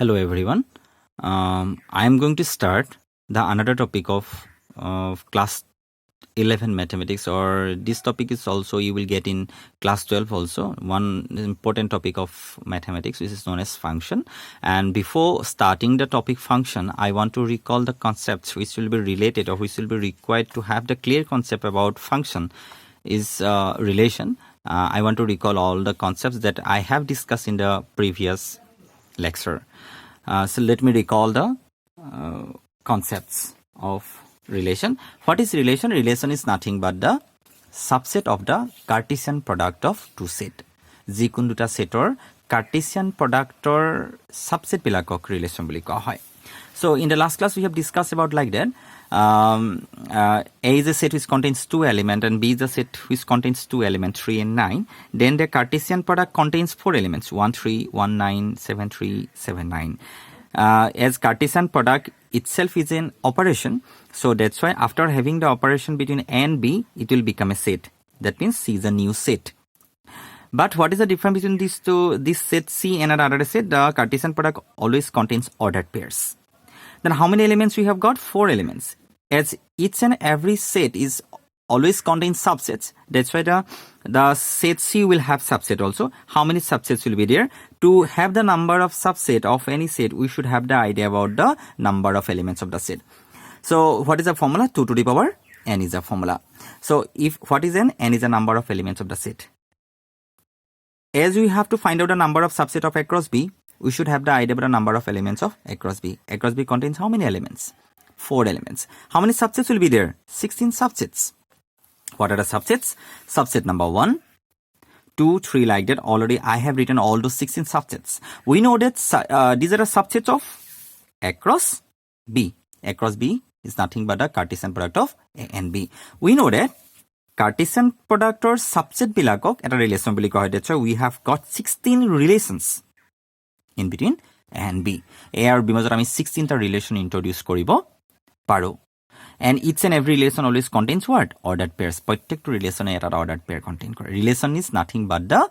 Hello everyone. I am going to start the another topic of class 11 mathematics, or this topic is also you will get in class 12 also, one important topic of mathematics which is known as function. And before starting the topic function, I want to recall the concepts which will be related or which will be required to have the clear concept about function is relation. I want to recall all the concepts that I have discussed in the previous lecture. So let me recall the concepts of relation. What is relation? Relation is nothing but the subset of the Cartesian product of two set. Jikun duta setor Cartesian productor subset bilakok relation boli koa hoy. So in the last class we have discussed about like that. A is a set which contains two elements and B is a set which contains two elements 3 and 9. Then the Cartesian product contains four elements 1 3 1 9 7 3 7 9. As Cartesian product itself is an operation, so that's why after having the operation between A and B, it will become a set. That means C is a new set. But what is the difference between these two? This set C and another set, the Cartesian product always contains ordered pairs. Then how many elements we have got? 4 elements. As each and every set is always contains subsets, that's why the set C will have subset also. How many subsets will be there? To have the number of subset of any set, we should have the idea about the number of elements of the set. So what is the formula? 2 to the power n is the formula. So if what is n? N is the number of elements of the set. As we have to find out the number of subset of A cross B, we should have the idea about the number of elements of A cross B. A cross B contains how many elements? 4 elements. How many subsets will be there? 16 subsets. What are the subsets? Subset number 1, 2, 3 like that. Already I have written all those 16 subsets. We know that these are the subsets of A cross B. A cross B is nothing but the Cartesian product of A and B. We know that Cartesian product or subset bilakok at a relation bili koha. That's why we have got 16 relations in between A and B. A or B major ami 16 ta relation introduce koribo paro. And each and every relation always contains what? Ordered pairs. Protected relation eta ordered pair contain kore. Relation is nothing but the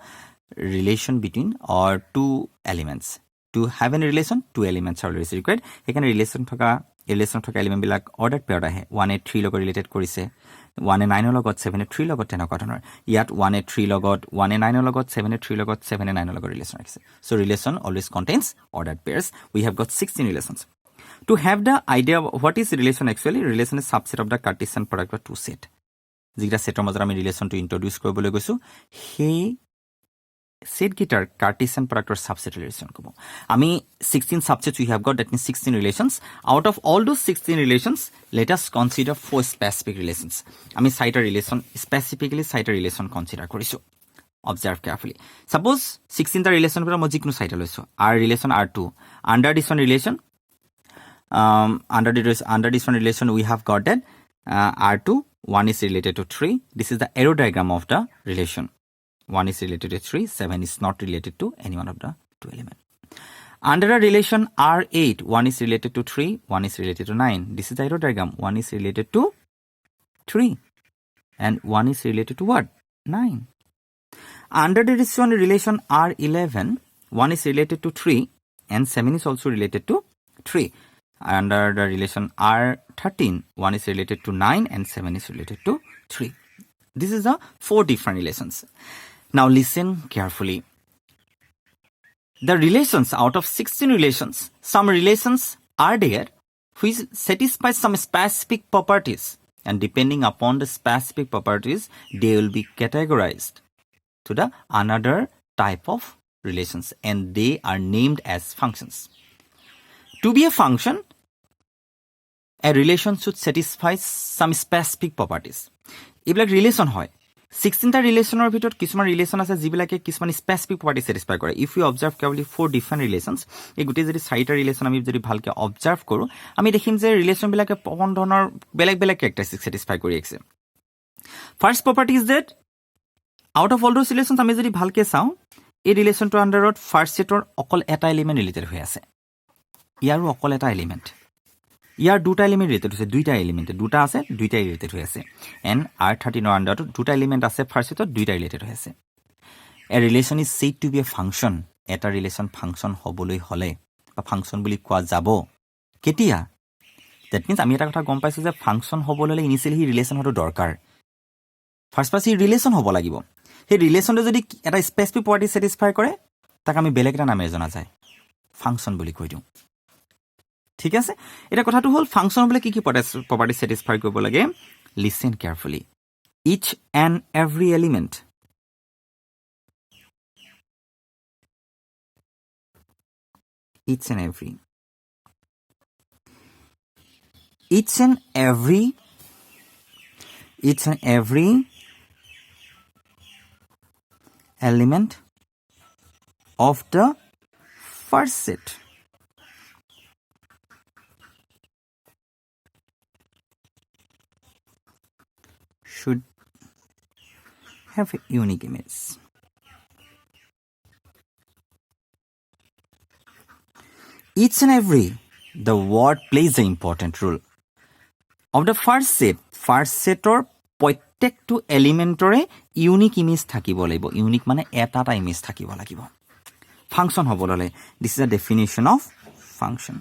relation between or two elements. To have any relation, two elements are always required. Ekane relation thoka element bilak ordered pair ahe. 1 a 3 logot related korise. 1 a 9 logot 7 a 3 logot 10 kotoner. Yet 1 a 3 logot 1 a 9 logot 7 a 3 logot 7 a 9 logot relation. So relation always contains ordered pairs. We have got 16 relations. To have the idea of what is relation actually, relation is subset of the Cartesian product of two set. Jita setor major ami relation to introduce koribole goisu. He set gitar Cartesian product or subset relation kobo. Ami 16 subsets we have got, that means 16 relations. Out of all those 16 relations, let us consider 4 specific relations. Ami cite a relation, specifically cite a relation consider korisu. Observe carefully. Suppose 16 ta relation kora mo jikunu cite loisu. R relation R2. Under this one relation, under this one relation we have got that R2, 1 is related to 3. This is the arrow diagram of the relation. 1 is related to 3, 7 is not related to any one of the two elements. Under a relation R8, 1 is related to 3, 1 is related to 9. This is the arrow diagram. 1 is related to 3 and 1 is related to what? 9. Under this one relation R11, 1 is related to 3 and 7 is also related to 3. Under the relation R13, 1 is related to 9 and 7 is related to 3. This is the 4 different relations. Now listen carefully. The relations out of 16 relations, some relations are there which satisfy some specific properties, and depending upon the specific properties, they will be categorized to the another type of relations and they are named as functions. To be a function, a relation should satisfy some specific properties. If relation hoy, 16 ta relation or bhitor kisman relation ase jibilake kisman specific property satisfy kore. If you observe carefully 4 different relations, ei guti jodi cite relation ami jodi bhalke observe koru, ami dekhim je relation bilake pon dhonor belak characteristic satisfy kori ekse. First property is that out of all those relations ami jodi bhalke sao, ei relation to under first set or okol eta element related hoy ase. Iaru okol eta element. ইয়াৰ দুটা element related আছে, দুইটা element, দুটা আছে, দুইটা related হৈ আছে। And R13 ৰ আন্ডাৰত দুটা এলিমেন্ট আছে, ফাৰ্স্ট সেটত দুইটা ৰিলেটেড হৈ আছে। A relation is said to be a function. এটা ৰিলেশন ফাংশন হ'বলৈ হলে বা ফাংচন বুলি কোৱা যাব কেতিয়া দ্যাট মিন্স আমি এটা কথা গম পাইছোঁ যে ফাংচন হ'বলৈ হ'লে ইনিচিয়েলি সি ৰিলেশ্যন হোৱাটো দৰকাৰ ফাৰ্ষ্ট সি ৰিলেশ্যন হ'ব লাগিব সেই ৰিলেশ্যনটো যদি এটা স্পেচিফিক প্ৰপাৰ্টি ছেটিছফাই কৰে তাক আমি বেলেগ এটা নামেৰে জনা যায় ফাংচন বুলি কৈ দিওঁ ঠিক আছে এটা কথাটো হ'ল ফাংচন হ'বলৈ কি কি প্ৰপাৰ্টি ছেটিছফাই কৰিব লাগে listen carefully each and every element each and every element of the first set should have a unique image. Each and every, the word plays an important role. Of the first setor প্ৰত্যেকটো এলিমেণ্টৰে unique image থাকিব লাগিব unique মানে এটা image থাকিব লাগিব function হ'বলৈ হ'লে this is a definition of function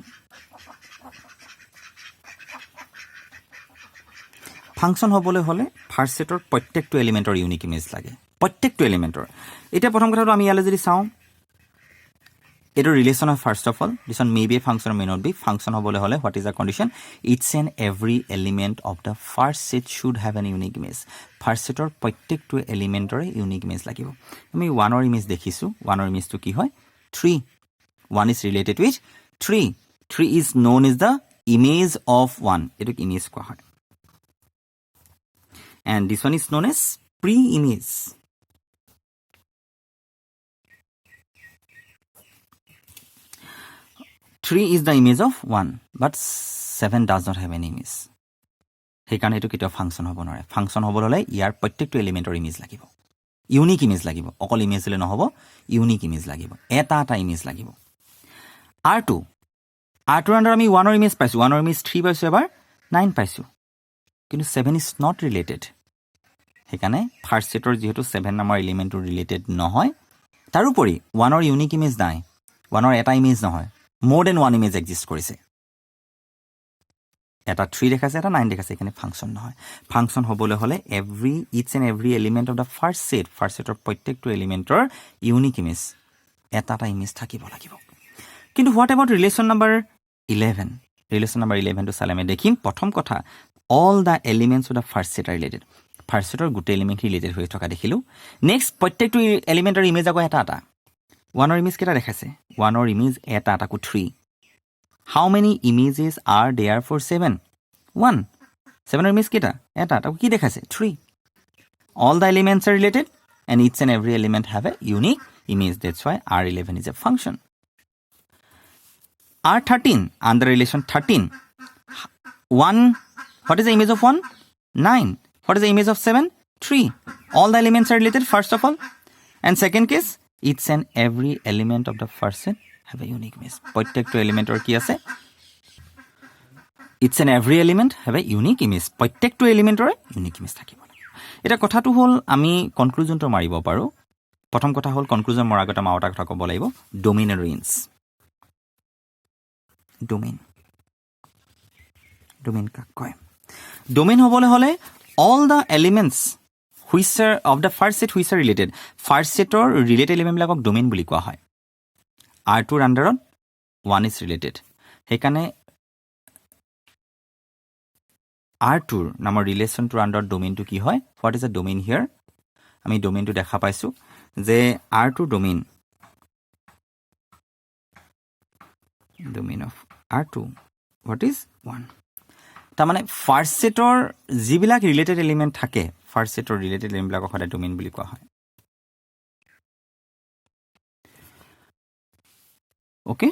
function হ'বলৈ হ'লে ফাৰ্ষ্ট ছেটৰ প্ৰত্যেকটো এলিমেণ্টৰ ইউনিক ইমেজ লাগে প্ৰত্যেকটো এলিমেণ্টৰ এতিয়া প্ৰথম কথাটো আমি ইয়ালৈ যদি চাওঁ এইটো relation of first of all this one may be a function may not be function হ'বলৈ হ'লে what is a condition it's and every element of the first set should have an unique image first ছেটৰ প্ৰত্যেকটো এলিমেণ্টৰে unique image লাগিব আমি ওৱানৰ image দেখিছোঁ ওৱানৰ ইমেজটো কি হয় 3 1 is related with 3 is known is the image of 1 এইটোক ইমেজ কোৱা হয় and this one is known as pre-image. Three is the image of 1, but 7 does not have any image. সেইকাৰণে এইটো কেতিয়াও ফাংচন হ'ব নোৱাৰে ফাংচন হ'বলৈ হ'লে ইয়াৰ প্ৰত্যেকটো এলিমেণ্টৰ ইমেজ লাগিব ইউনিক ইমেজ লাগিব অকল ইমেজ হ'লে নহ'ব ইউনিক ইমেজ লাগিব এটা ইমেজ লাগিব R2 আণ্ডাৰ আমি 1ৰ ইমেজ পাইছোঁ 1ৰ ইমেজ 3 পাইছোঁ এবাৰ 9 পাইছোঁ কিন্তু 7 ইজ নট ৰিলেটেড সেইকাৰণে ফাৰ্ষ্ট ছেটৰ যিহেতু 7 নামৰ এলিমেণ্টটো ৰিলেটেড নহয় তাৰোপৰি 1ৰ ইউনিক ইমেজ নাই 1ৰ এটা ইমেজ নহয় মোৰ দেন 1 ইমেজ এক্সিষ্ট কৰিছে এটা 3 দেখাইছে এটা 9 দেখাইছে সেইকাৰণে ফাংচন নহয় ফাংচন হ'বলৈ হ'লে each and every element of the first ছেটৰ প্ৰত্যেকটো এলিমেণ্টৰ ইউনিক ইমেজ এটা ইমেজ থাকিব লাগিব কিন্তু what about relation number 11 relation number 11টো চালে আমি দেখিম প্ৰথম কথা all the elements of the first set are related first ছেটৰ গোটেই এলিমেণ্ট ৰিলেটেড হৈ থকা দেখিলোঁ নেক্সট প্ৰত্যেকটো এলিমেণ্টৰ ইমেজ আকৌ এটা 1ৰ ইমেজ কেইটা দেখাইছে 1ৰ ইমেজ এটা আকৌ 3 how many images are there for 7 1 7ৰ ইমেজ কেইটা এটা আকৌ কি দেখাইছে 3 all the elements are related and it's and every element have a unique image that's why R11 is a function R13 under relation 13 1 what is the image of 1 9 what is the image of 7 3 all the elements are related first of all and second case each and every element of the first set have a unique image প্ৰত্যেকটো এলিমেণ্টৰ কি আছে each and every element have a unique image প্ৰত্যেকটো এলিমেণ্টৰ unique image থাকিব এটা কথাটো হ'ল আমি কনক্লুজনটো মাৰিব পাৰোঁ প্ৰথম কথা হ'ল কনক্লুজন মৰাৰ আগতে মই এটা কথা ক'ব লাগিব ডোমেইন আৰু ৰেঞ্জ ডোমেইন কাক কয় ডোমেইন হ'বলৈ হ'লে all the elements which are of the first set which are related first ছেটৰ ৰিলেটেড এলিমেণ্টবিলাকক ডোমেইন বুলি কোৱা হয় R2ৰ আণ্ডাৰত 1 ইজ ৰিলেটেড সেইকাৰণে R2ৰ নামৰ ৰিলেশ্যনটোৰ আণ্ডাৰত ডোমেইনটো কি হয় হোৱাট ইজ আ ডোমেইন হিয়াৰ আমি ডোমেইনটো দেখা পাইছোঁ যে R2 domain of R2 what is 1 তাৰমানে ফাৰ্ষ্ট ছেটৰ যিবিলাক ৰিলেটেড এলিমেণ্ট থাকে ফাৰ্ষ্ট ছেটৰ ৰিলেটেড এলিমেণ্টবিলাকক সদায় ডোমেইন বুলি কোৱা হয় okay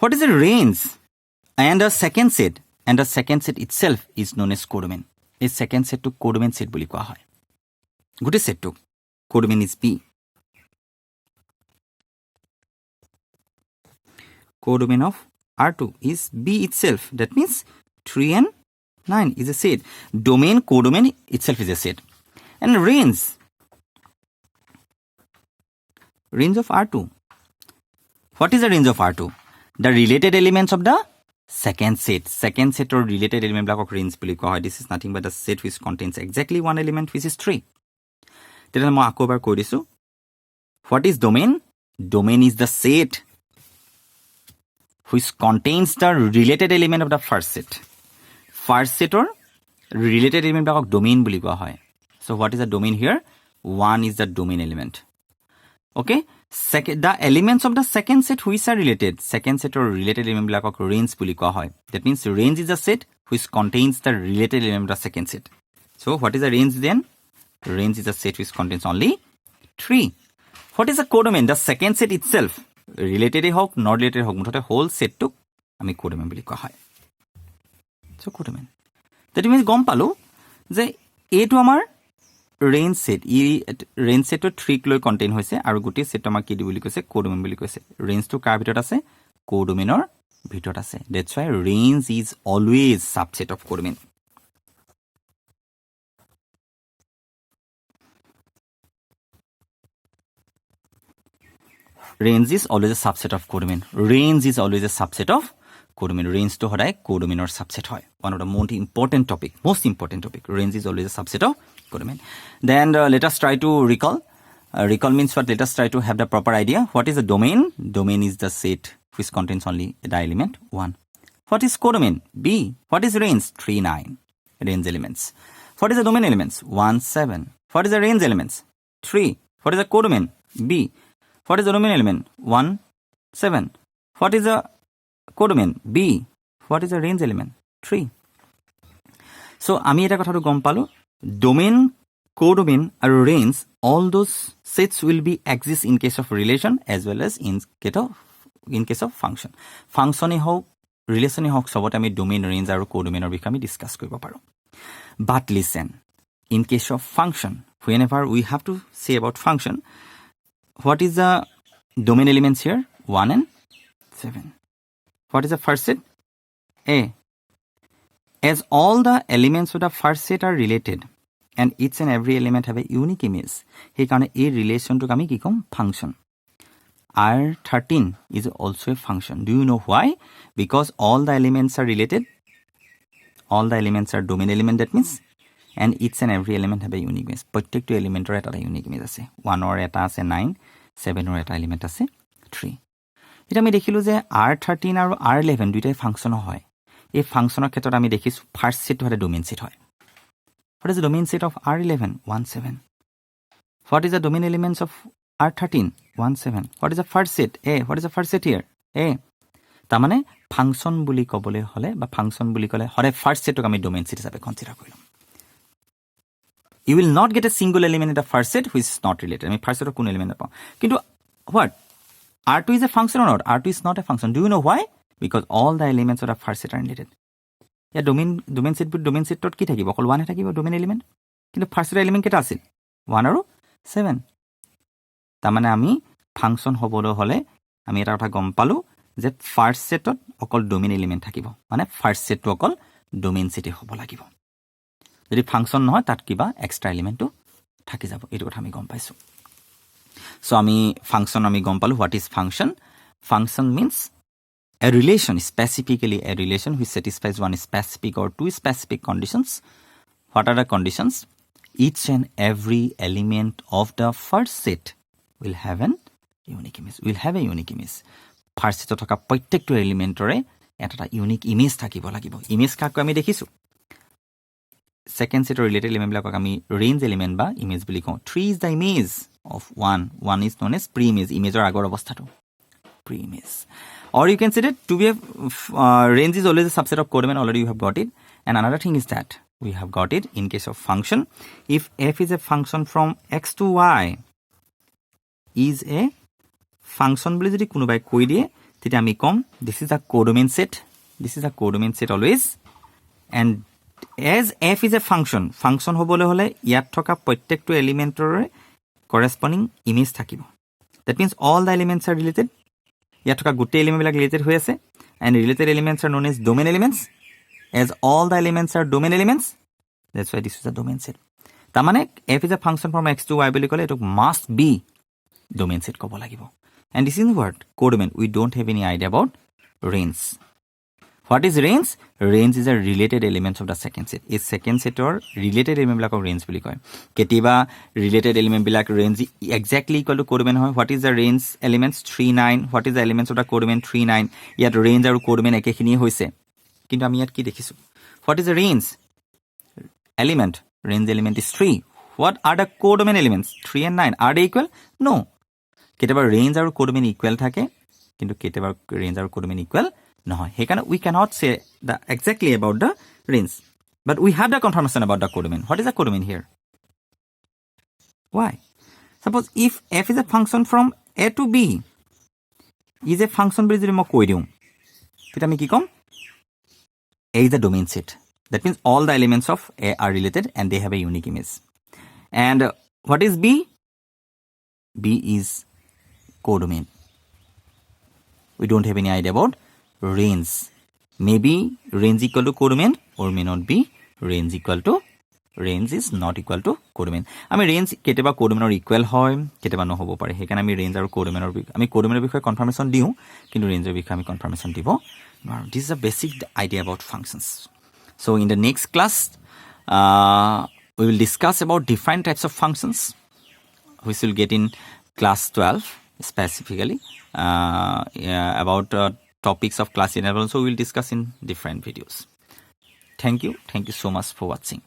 what is the range and the second set itself is known as codomain এই second set to codomain set বুলি কোৱা হয় গোটেই সেটটো codomain is B codomain of R2 is B itself that means 3 and 9 is a set codomain itself is a set and range of R2 what is the range of R2 the related elements of the second set or related element block of range বুলি কোৱা হয়. This is nothing but a set which contains exactly one element which is 3. তেতিয়া মই আকৌ এবাৰ কৈ দিছো. What is domain? Domain is the set which contains the related element of the first set. First set or related element block of domain বুলি কোৱা হয়. So what is the domain here? 1 is the domain element. Okay, the elements of the second set which are related, second set or related element block of range বুলি কোৱা হয়. That means range is a set which contains the related element of the second set. So what is the range then? Range is a set which contains only 3. What is the codomain? The second set itself, related হওক not related হওক, মুঠতে whole set টোক আমি codomain বুলি কোৱা হয়. So codomain. That means গম পালো যে এইটো আমাৰ range set, range set 3 লৈ contain হৈছে আৰু গোটেই set আমাৰ কি বুলি কৈছে codomain বুলি কৈছে. Range টো কাৰ ভিতৰত আছে? Codomainৰ ভিতৰত আছে. That's why range is always subset of codomain. Range is always a subset of codomain. Range is always a subset of codomain. Range to hodai codomain or subset hoy. One of the most important topic. Range is always a subset of codomain. Then let us try to recall. Recall means what? Let us try to have the proper idea. What is a domain? Domain is the set which contains only the element 1. What is codomain? B. What is range? 3, 9. Range elements. What is the domain elements? 1, 7. What is the range elements? 3. What is the codomain? B. What is the domain element? 1, 7. What is the codomain? B. What is the range element? 3. So, আমি এটা কথাটো গম পালো. Domain, codomain, and range, all those sets will be exist in case of relation as well as in case of function. Function হওক, relation হওক, সবতে আমি domain, range, আৰু codomain বিষয়ে আমি discuss কৰিব পাৰো. But listen, in case of function, whenever we have to say about function, what is the domain elements here? 1 and 7. What is the first set? A. As all the elements of the first set are related and each and every element have a unique image, he can a relation to kami ki kom function. R13 is also a function. Do you know why? Because all the elements are related. All the elements are domain element, that means, and each and every element have a unique image. Protekto element or eta unique image ase. 1 or eta ase 9, 7 or eta element ase 3. Eta ami dekhilu je R13 aru R11 duitai function hoy. এই ফাংশনৰ ক্ষেত্ৰত আমি দেখিছো first set হলে domain set হয়. What is the domain set of R11? 1, 7. What is the domain elements of R13? 1, 7. What is the first set? A. What is the first set here? A. তাৰমানে function বুলি ক'বলৈ হলে বা function বুলি ক'লে হৰে first সেটক আমি domain set হিচাপে consider Karim. You will not get a single element in the first set which is not related. আমি first সেটৰ কোন element নাপাওঁ. কিন্তু what? R2 is a function or not? R2 is not a function. Do you know why? Because all the elements of the first set are related. Yeah, domain set tot ki thakibo okol 1 thakibo domain element. Kintu first set element keta asil 1 aru 7. Tamane ami function hobolo hole ami eta kotha gom palu je first set tot okol domain element thakibo. Mane first set to okol domain set e hobo lagibo. Jodi function nohoy tat kiba extra element to thaki jabo. Etu kotha ami gom paisu. So ami function ami gom palu. What is function? Function means a relation, specifically a relation which satisfies one specific or two specific conditions. What are the conditions? Each and every element of the first set will have an unique image. Will have a unique image. First set thoka protekto element ore eta unique image thakibo lagibo. Image kakko ami dekhisu. Second set related element blakok ami range element ba image buli ko. 3 is the image of 1. 1 is known as pre-image. Image or agor obostha to. Pre-image. Or you can say that to be a range is always a subset of codomain. Already you have got it. And another thing is that we have got it in case of function. If f is a function from x to y is a function bole jodi kunobai koi die tete ami kom this is a codomain set. This is a codomain set always. And as f is a function hobole hole yat thoka protekto elementor corresponding image thakibo. That means all the elements are related. ইয়াত থকা গোটেই element বিলাক related হৈ আছে and related elements are known as domain elements. As all the elements are domain elements, that's why this is a domain set. তাৰমানে f is a function from x to y বুলি ক'লে এটো must be domain set ক'ব লাগিব. And this is the word codomain. We don't have any idea about range. What is range? Range is a related element of the second set. Is second set or related element bilak range buli koy. Ketiba related element bilak range exactly equal to codomain hoy. What is the range elements? 3 9. What is the elements of the codomain? 3 9. Yat range aru codomain ekekhini hoise. Kintu ami yat ki dekhisu? What is the range element? Range element is 3. What are the codomain elements? 3 and 9. Are they equal? No. Ketiba range aru codomain equal thake. Kintu ketiba range aru codomain equal no. We cannot say the exactly about the range. But we have the confirmation about the codomain. What is the codomain here? Why? Suppose if f is a function from a to b is a function bili jodi moi koi diu teta ami ki kom a is the domain set. That means all the elements of a are related and they have a unique image. And what is b? B is codomain. We don't have any idea about range. Maybe range equal to codomain or may not be range equal to range is not equal to codomain. Ami range keteba codomain or equal hoy keteba no hobo pare. Hekan ami range aru codomain or ami codomain er bikhoy confirmation diu kintu range er bikhoy ami confirmation dibo. This is a basic idea about functions. So in the next class we will discuss about different types of functions which will get in class 12 specifically about topics of class 11 also we will discuss in different videos. Thank you so much for watching.